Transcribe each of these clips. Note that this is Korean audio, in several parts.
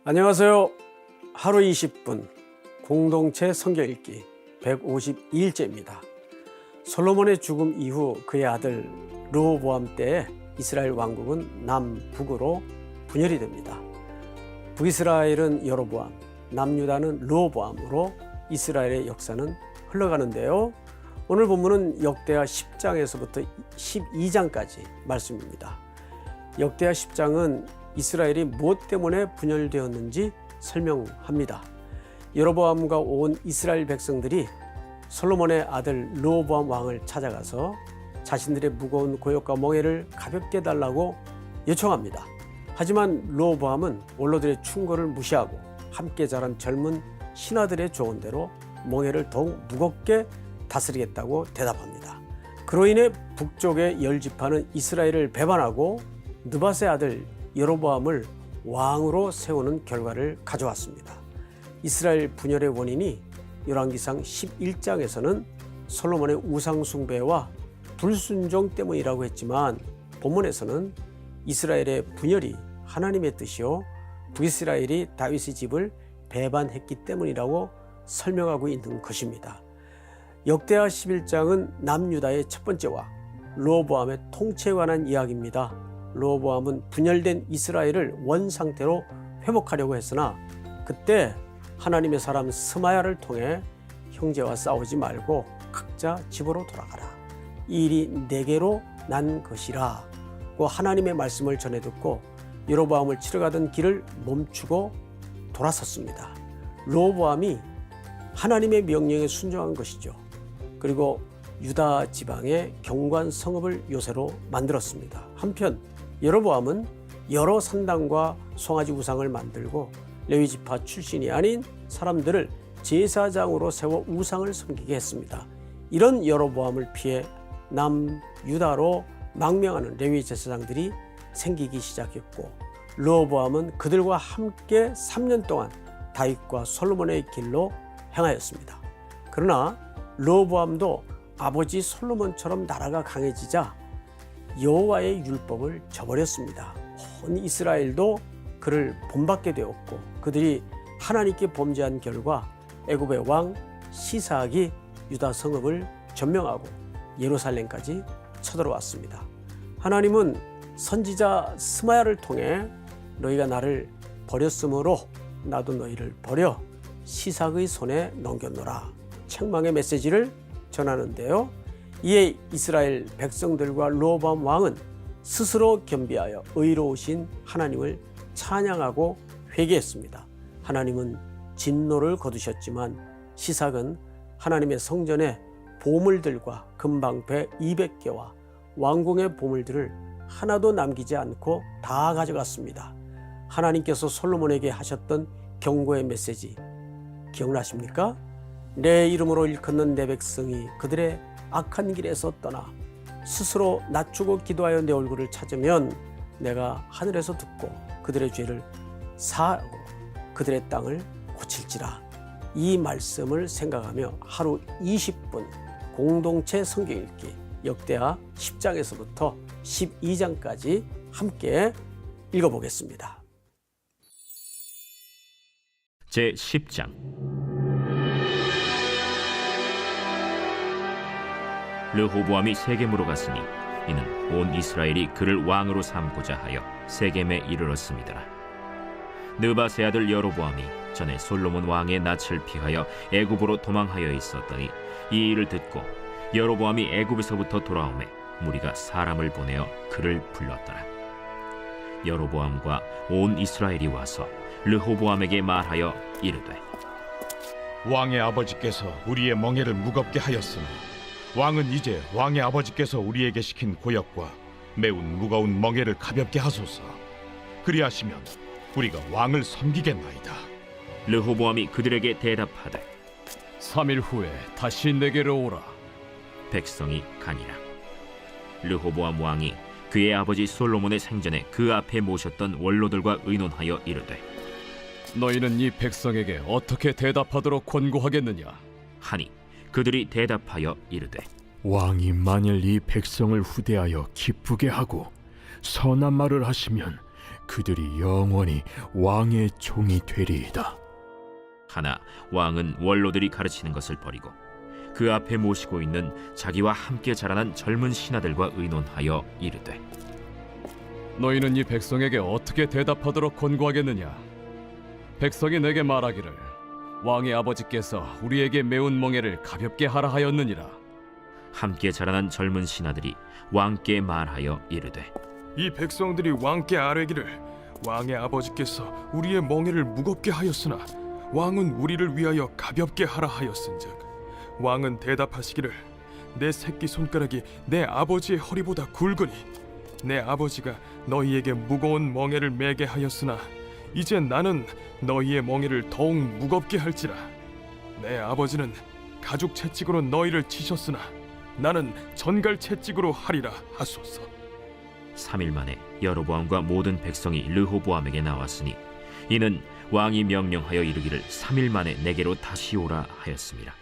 안녕하세요. 하루 20분 공동체 성경 읽기 152일째입니다. 솔로몬의 죽음 이후 그의 아들 르호보암 때에 이스라엘 왕국은 남북으로 분열이 됩니다. 북이스라엘은 여로보암, 남유다는 르호보암으로 이스라엘의 역사는 흘러가는데요. 오늘 본문은 역대하 10장에서부터 12장까지 말씀입니다. 역대하 10장은 이스라엘이 무엇 때문에 분열되었는지 설명합니다. 여로보암과 온 이스라엘 백성들이 솔로몬의 아들 르호보암 왕을 찾아가서 자신들의 무거운 고역과 멍에를 가볍게 달라고 요청합니다. 하지만 르호보암은 원로들의 충고를 무시하고 함께 자란 젊은 신하들의 조언대로 멍에를 더욱 무겁게 다스리겠다고 대답합니다. 그로 인해 북쪽의 10지파는 이스라엘을 배반하고 느밧의 아들 여로보암을 왕으로 세우는 결과를 가져왔습니다. 이스라엘 분열의 원인이 열왕기상 11장에서는 솔로몬의 우상 숭배와 불순종 때문이라고 했지만 본문에서는 이스라엘의 분열이 하나님의 뜻이요 북이스라엘이 다윗의 집을 배반했기 때문이라고 설명하고 있는 것입니다. 역대하 11장은 남유다의 첫 번째 왕 르호보암의 통치에 관한 이야기입니다. 르호보암은 분열된 이스라엘을 원상태로 회복하려고 했으나 그때 하나님의 사람 스마야를 통해 형제와 싸우지 말고 각자 집으로 돌아가라. 이 일이 내게로 난 것이라고 하나님의 말씀을 전해 듣고 여로보암을 치러 가던 길을 멈추고 돌아섰습니다. 르호보암이 하나님의 명령에 순종한 것이죠. 그리고 유다 지방의 경관 성읍을 요새로 만들었습니다. 한편 여로보암은 여러 산당과 송아지 우상을 만들고 레위 지파 출신이 아닌 사람들을 제사장으로 세워 우상을 섬기게 했습니다. 이런 여로보암을 피해 남유다로 망명하는 레위 제사장들이 생기기 시작했고 르호보암은 그들과 함께 3년 동안 다윗과 솔로몬의 길로 행하였습니다. 그러나 르호보암도 아버지 솔로몬처럼 나라가 강해지자 여호와의 율법을 저버렸습니다. 온 이스라엘도 그를 본받게 되었고 그들이 하나님께 범죄한 결과 애굽의 왕 시사악이 유다 성읍을 점령하고 예루살렘까지 쳐들어왔습니다. 하나님은 선지자 스마야를 통해 너희가 나를 버렸으므로 나도 너희를 버려 시삭의 손에 넘겨놓으라 책망의 메시지를 전하는데요. 이에 이스라엘 백성들과 르호보암 왕은 스스로 겸비하여 의로우신 하나님을 찬양하고 회개했습니다. 하나님은 진노를 거두셨지만 시삭은 하나님의 성전에 보물들과 금방패 200개와 왕궁의 보물들을 하나도 남기지 않고 다 가져갔습니다. 하나님께서 솔로몬에게 하셨던 경고의 메시지 기억나십니까? 내 이름으로 일컫는 내 백성이 그들의 악한 길에서 떠나 스스로 낮추고 기도하여 내 얼굴을 찾으면 내가 하늘에서 듣고 그들의 죄를 사하고 그들의 땅을 고칠지라. 이 말씀을 생각하며 하루 20분 공동체 성경 읽기 역대하 10장에서부터 12장까지 함께 읽어보겠습니다. 제10장 르호보암이 세겜으로 갔으니 이는 온 이스라엘이 그를 왕으로 삼고자 하여 세겜에 이르렀음이더라. 느밧의 아들 여로보암이 전에 솔로몬 왕의 낯을 피하여 애굽으로 도망하여 있었더니 이 일을 듣고 여로보암이 애굽에서부터 돌아오매 무리가 사람을 보내어 그를 불렀더라. 여로보암과 온 이스라엘이 와서 르호보암에게 말하여 이르되 왕의 아버지께서 우리의 멍에를 무겁게 하였으니 왕은 이제 왕의 아버지께서 우리에게 시킨 고역과 매운 무거운 멍에를 가볍게 하소서. 그리하시면 우리가 왕을 섬기겠나이다. 르호보암이 그들에게 대답하되 3일 후에 다시 내게로 오라. 백성이 가니라. 르호보암 왕이 그의 아버지 솔로몬의 생전에 그 앞에 모셨던 원로들과 의논하여 이르되 너희는 이 백성에게 어떻게 대답하도록 권고하겠느냐? 하니 그들이 대답하여 이르되 왕이 만일 이 백성을 후대하여 기쁘게 하고 선한 말을 하시면 그들이 영원히 왕의 종이 되리이다. 하나 왕은 원로들이 가르치는 것을 버리고 그 앞에 모시고 있는 자기와 함께 자라난 젊은 신하들과 의논하여 이르되, 너희는 이 백성에게 어떻게 대답하도록 권고하겠느냐? 백성이 내게 말하기를 왕의 아버지께서 우리에게 매운 멍에를 가볍게 하라 하였느니라. 함께 자라난 젊은 신하들이 왕께 말하여 이르되, 이 백성들이 왕께 아뢰기를 왕의 아버지께서 우리의 멍에를 무겁게 하였으나 왕은 우리를 위하여 가볍게 하라 하였은즉 왕은 대답하시기를 내 새끼 손가락이 내 아버지의 허리보다 굵으니 내 아버지가 너희에게 무거운 멍에를 매게 하였으나 이제 나는 너희의 멍에를 더욱 무겁게 할지라. 내 아버지는 가죽 채찍으로 너희를 치셨으나 나는 전갈 채찍으로 하리라 하소서. 3일 만에 여로보암과 모든 백성이 르호보암에게 나왔으니 이는 왕이 명령하여 이르기를 3일 만에 내게로 다시 오라 하였습니다.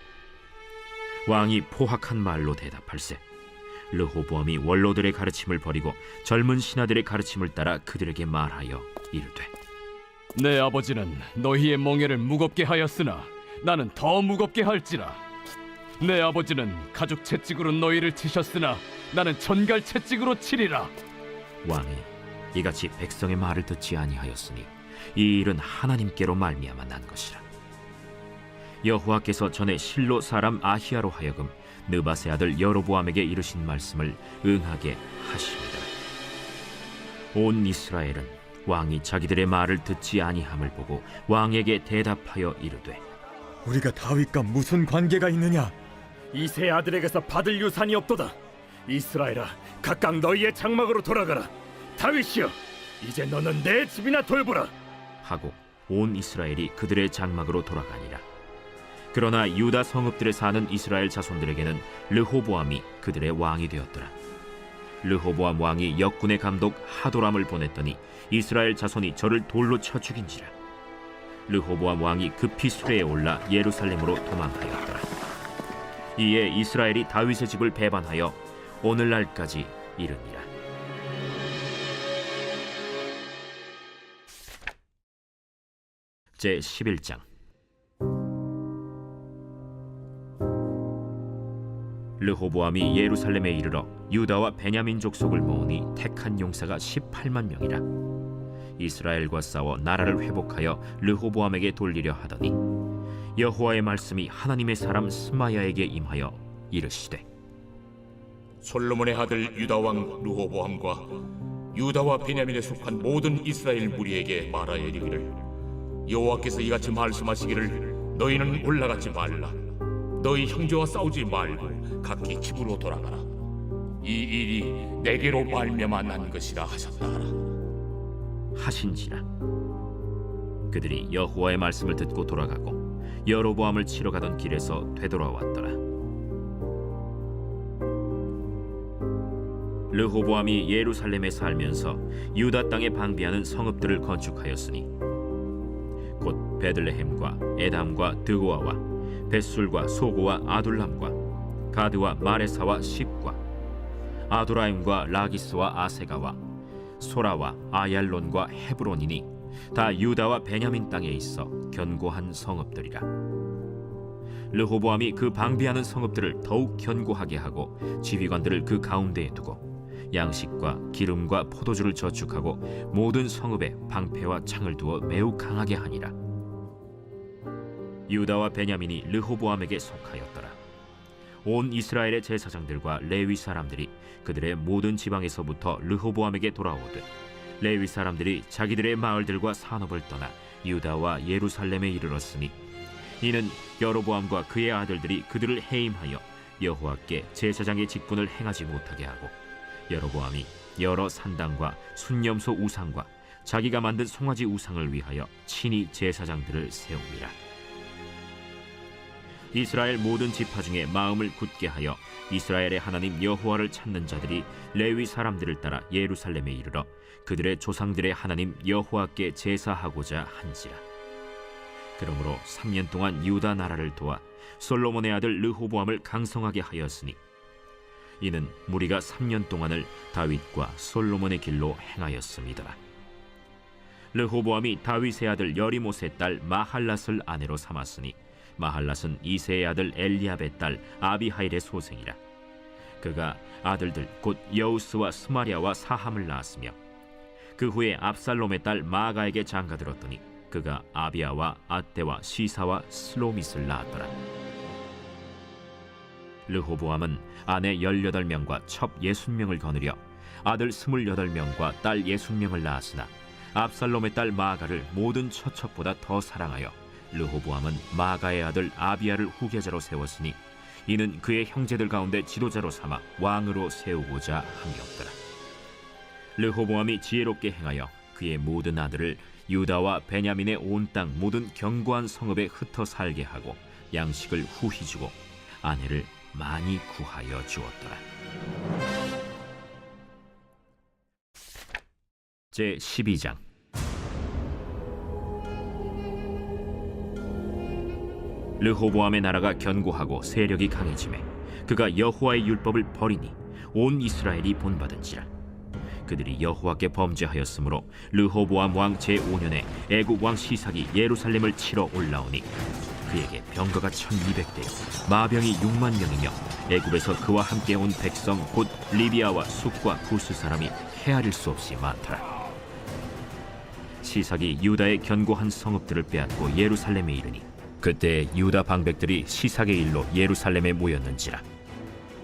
왕이 포악한 말로 대답할세 르호보암이 원로들의 가르침을 버리고 젊은 신하들의 가르침을 따라 그들에게 말하여 이르되, 내 아버지는 너희의 멍에를 무겁게 하였으나 나는 더 무겁게 할지라. 내 아버지는 가죽 채찍으로 너희를 치셨으나 나는 전갈 채찍으로 치리라. 왕이 이같이 백성의 말을 듣지 아니하였으니 이 일은 하나님께로 말미암아 난 것이라. 여호와께서 전에 실로 사람 아히야로 하여금 느바세 아들 여로보암에게 이르신 말씀을 응하게 하십니다. 온 이스라엘은 왕이 자기들의 말을 듣지 아니함을 보고 왕에게 대답하여 이르되, 우리가 다윗과 무슨 관계가 있느냐? 이 세 아들에게서 받을 유산이 없도다. 이스라엘아, 각각 너희의 장막으로 돌아가라. 다윗이여, 이제 너는 내 집이나 돌보라. 하고 온 이스라엘이 그들의 장막으로 돌아가니라. 그러나 유다 성읍들에 사는 이스라엘 자손들에게는 르호보암이 그들의 왕이 되었더라. 르호보암 왕이 역군의 감독 하도람을 보냈더니 이스라엘 자손이 저를 돌로 쳐 죽인지라. 르호보암 왕이 급히 수레에 올라 예루살렘으로 도망하였더라. 이에 이스라엘이 다윗의 집을 배반하여 오늘날까지 이르니라. 제 11장. 르호보암이 예루살렘에 이르러 유다와 베냐민 족속을 모으니 택한 용사가 18만 명이라. 이스라엘과 싸워 나라를 회복하여 르호보암에게 돌리려 하더니 여호와의 말씀이 하나님의 사람 스마야에게 임하여 이르시되, 솔로몬의 아들 유다 왕 르호보암과 유다와 베냐민에 속한 모든 이스라엘 무리에게 말하여 이르기를, 여호와께서 이같이 말씀하시기를 너희는 올라가지 말라. 너희 형제와 싸우지 말고 각기 집으로 돌아가라. 이 일이 내게로 말미암아 난 것이라 하셨다 하라. 하신지라. 그들이 여호와의 말씀을 듣고 돌아가고 여로보암을 치러 가던 길에서 되돌아왔더라. 르호보암이 예루살렘에 살면서 유다 땅에 방비하는 성읍들을 건축하였으니 곧 베들레헴과 에담과 드고아와 벳술과 소고와 아둘람과 가드와 마레사와 십과 아도라임과 라기스와 아세가와 소라와 아얄론과 헤브론이니 다 유다와 베냐민 땅에 있어 견고한 성읍들이라. 르호보암이 그 방비하는 성읍들을 더욱 견고하게 하고 지휘관들을 그 가운데에 두고 양식과 기름과 포도주를 저축하고 모든 성읍에 방패와 창을 두어 매우 강하게 하니라. 유다와 베냐민이 르호보암에게 속하였더라. 온 이스라엘의 제사장들과 레위 사람들이 그들의 모든 지방에서부터 르호보암에게 돌아오되 레위 사람들이 자기들의 마을들과 산업을 떠나 유다와 예루살렘에 이르렀으니 이는 여로보암과 그의 아들들이 그들을 해임하여 여호와께 제사장의 직분을 행하지 못하게 하고 여로보암이 여러 산당과 순념소 우상과 자기가 만든 송아지 우상을 위하여 친히 제사장들을 세웁니다. 이스라엘 모든 지파 중에 마음을 굳게 하여 이스라엘의 하나님 여호와를 찾는 자들이 레위 사람들을 따라 예루살렘에 이르러 그들의 조상들의 하나님 여호와께 제사하고자 한지라. 그러므로 3년 동안 유다 나라를 도와 솔로몬의 아들 르호보암을 강성하게 하였으니 이는 무리가 3년 동안을 다윗과 솔로몬의 길로 행하였습니다. 르호보암이 다윗의 아들 여리못의 딸 마할랏을 아내로 삼았으니 마할랏은 이새의 아들 엘리압의 딸 아비하일의 소생이라. 그가 아들들 곧 여우스와 스마리아와 사함을 낳았으며 그 후에 압살롬의 딸 마아가에게 장가들었더니 그가 아비아와 아떼와 시사와 슬로밋을 낳았더라. 르호보암은 아내 18명과 첩 60명을 거느려 아들 28명과 딸 60명을 낳았으나 압살롬의 딸 마아가를 모든 처첩보다 더 사랑하여 르호보암은 마아가의 아들 아비아를 후계자로 세웠으니 이는 그의 형제들 가운데 지도자로 삼아 왕으로 세우고자 함이었더라. 르호보암이 지혜롭게 행하여 그의 모든 아들을 유다와 베냐민의 온 땅 모든 견고한 성읍에 흩어 살게 하고 양식을 후히 주고 아내를 많이 구하여 주었더라. 제 12장. 르호보암의 나라가 견고하고 세력이 강해지매 그가 여호와의 율법을 버리니 온 이스라엘이 본받은지라. 그들이 여호와께 범죄하였으므로 르호보암 왕 제5년에 애굽 왕 시삭이 예루살렘을 치러 올라오니 그에게 병거가 1200대요 마병이 6만 명이며 애굽에서 그와 함께 온 백성 곧 리비아와 숫과 구스 사람이 헤아릴 수 없이 많더라. 시삭이 유다의 견고한 성읍들을 빼앗고 예루살렘에 이르니 그때 유다 방백들이 시삭의 일로 예루살렘에 모였는지라.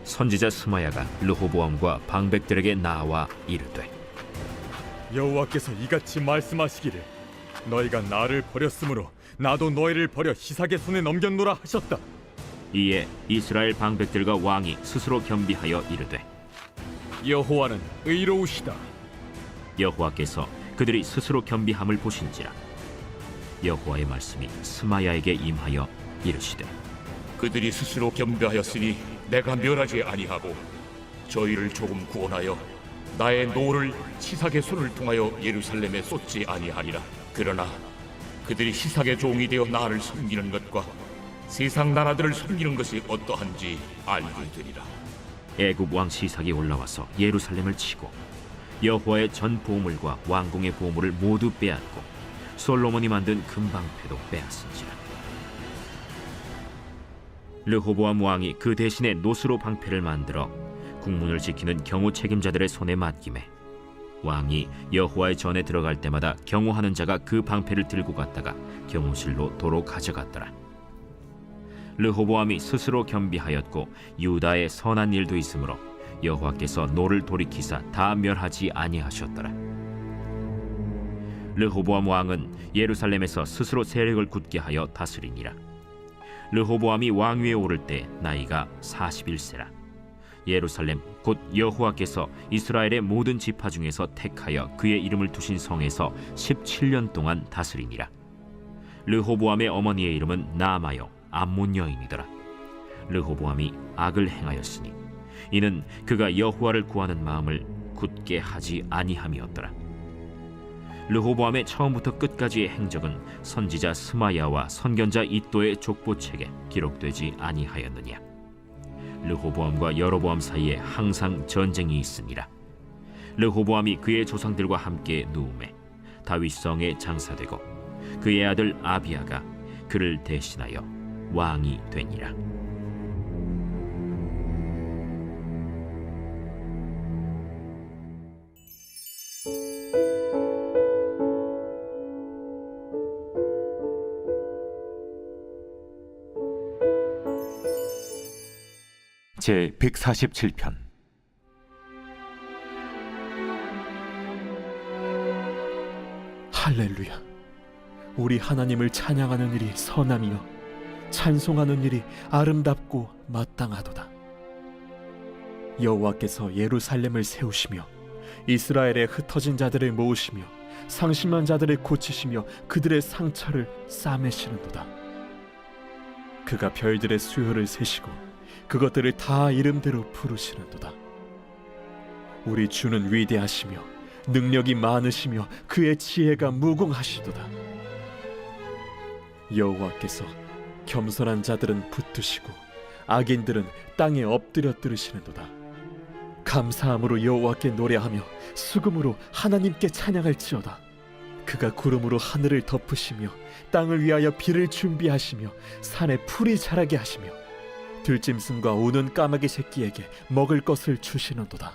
선지자 스마야가 르호보암과 방백들에게 나와 이르되 여호와께서 이같이 말씀하시기를 너희가 나를 버렸으므로 나도 너희를 버려 시삭의 손에 넘겼노라 하셨다. 이에 이스라엘 방백들과 왕이 스스로 겸비하여 이르되 여호와는 의로우시다. 여호와께서 그들이 스스로 겸비함을 보신지라. 여호와의 말씀이 스마야에게 임하여 이르시되 그들이 스스로 겸비하였으니 내가 멸하지 아니하고 저희를 조금 구원하여 나의 노를 시삭의 손을 통하여 예루살렘에 쏟지 아니하리라. 그러나 그들이 시삭의 종이 되어 나를 섬기는 것과 세상 나라들을 섬기는 것이 어떠한지 알게 되리라. 애굽 왕 시삭이 올라와서 예루살렘을 치고 여호와의 전 보물과 왕궁의 보물을 모두 빼앗고 솔로몬이 만든 금방패도 빼앗은지라. 르호보암 왕이 그 대신에 노스로 방패를 만들어 국문을 지키는 경호 책임자들의 손에 맡김에 왕이 여호와의 전에 들어갈 때마다 경호하는 자가 그 방패를 들고 갔다가 경호실로 도로 가져갔더라. 르호보암이 스스로 겸비하였고 유다에 선한 일도 있으므로 여호와께서 노를 돌이키사 다 멸하지 아니하셨더라. 르호보암 왕은 예루살렘에서 스스로 세력을 굳게 하여 다스리니라. 르호보암이 왕위에 오를 때 나이가 41세라. 예루살렘 곧 여호와께서 이스라엘의 모든 지파 중에서 택하여 그의 이름을 두신 성에서 17년 동안 다스리니라. 르호보암의 어머니의 이름은 나아마요 암몬 여인이더라. 르호보암이 악을 행하였으니 이는 그가 여호와를 구하는 마음을 굳게 하지 아니함이었더라. 르호보암의 처음부터 끝까지의 행적은 선지자 스마야와 선견자 이도의 족보책에 기록되지 아니하였느냐. 르호보암과 여로보암 사이에 항상 전쟁이 있으니라. 르호보암이 그의 조상들과 함께 누움에 다윗성에 장사되고 그의 아들 아비아가 그를 대신하여 왕이 되니라. 제 147편. 할렐루야. 우리 하나님을 찬양하는 일이 선함이요 찬송하는 일이 아름답고 마땅하도다. 여호와께서 예루살렘을 세우시며 이스라엘의 흩어진 자들을 모으시며 상심한 자들을 고치시며 그들의 상처를 싸매시는도다. 그가 별들의 수요를 세시고 그것들을 다 이름대로 부르시는도다. 우리 주는 위대하시며 능력이 많으시며 그의 지혜가 무궁하시도다. 여호와께서 겸손한 자들은 붙드시고 악인들은 땅에 엎드려 들으시는도다. 감사함으로 여호와께 노래하며 수금으로 하나님께 찬양할지어다. 그가 구름으로 하늘을 덮으시며 땅을 위하여 비를 준비하시며 산에 풀이 자라게 하시며 들짐승과 우는 까마귀 새끼에게 먹을 것을 주시는도다.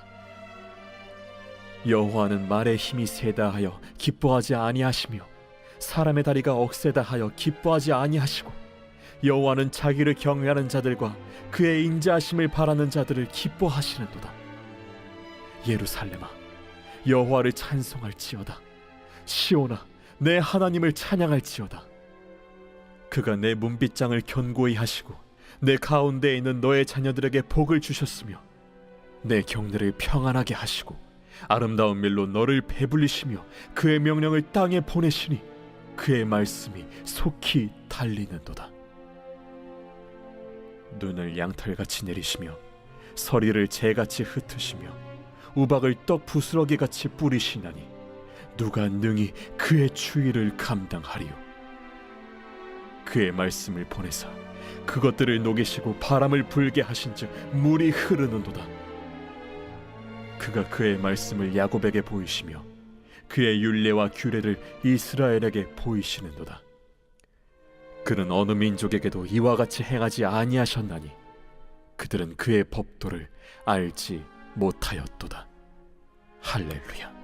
여호와는 말의 힘이 세다 하여 기뻐하지 아니하시며 사람의 다리가 억세다 하여 기뻐하지 아니하시고 여호와는 자기를 경외하는 자들과 그의 인자하심을 바라는 자들을 기뻐하시는도다. 예루살렘아, 여호와를 찬송할지어다. 시온아, 내 하나님을 찬양할지어다. 그가 내 문빗장을 견고히 하시고 내 가운데에 있는 너의 자녀들에게 복을 주셨으며 내 경내를 평안하게 하시고 아름다운 밀로 너를 배불리시며 그의 명령을 땅에 보내시니 그의 말씀이 속히 달리는도다. 눈을 양털같이 내리시며 서리를 재같이 흩으시며 우박을 떡 부스러기같이 뿌리시나니 누가 능히 그의 추위를 감당하리요. 그의 말씀을 보내사 그것들을 녹이시고 바람을 불게 하신즉 물이 흐르는도다. 그가 그의 말씀을 야곱에게 보이시며 그의 율례와 규례를 이스라엘에게 보이시는도다. 그는 어느 민족에게도 이와 같이 행하지 아니하셨나니 그들은 그의 법도를 알지 못하였도다. 할렐루야.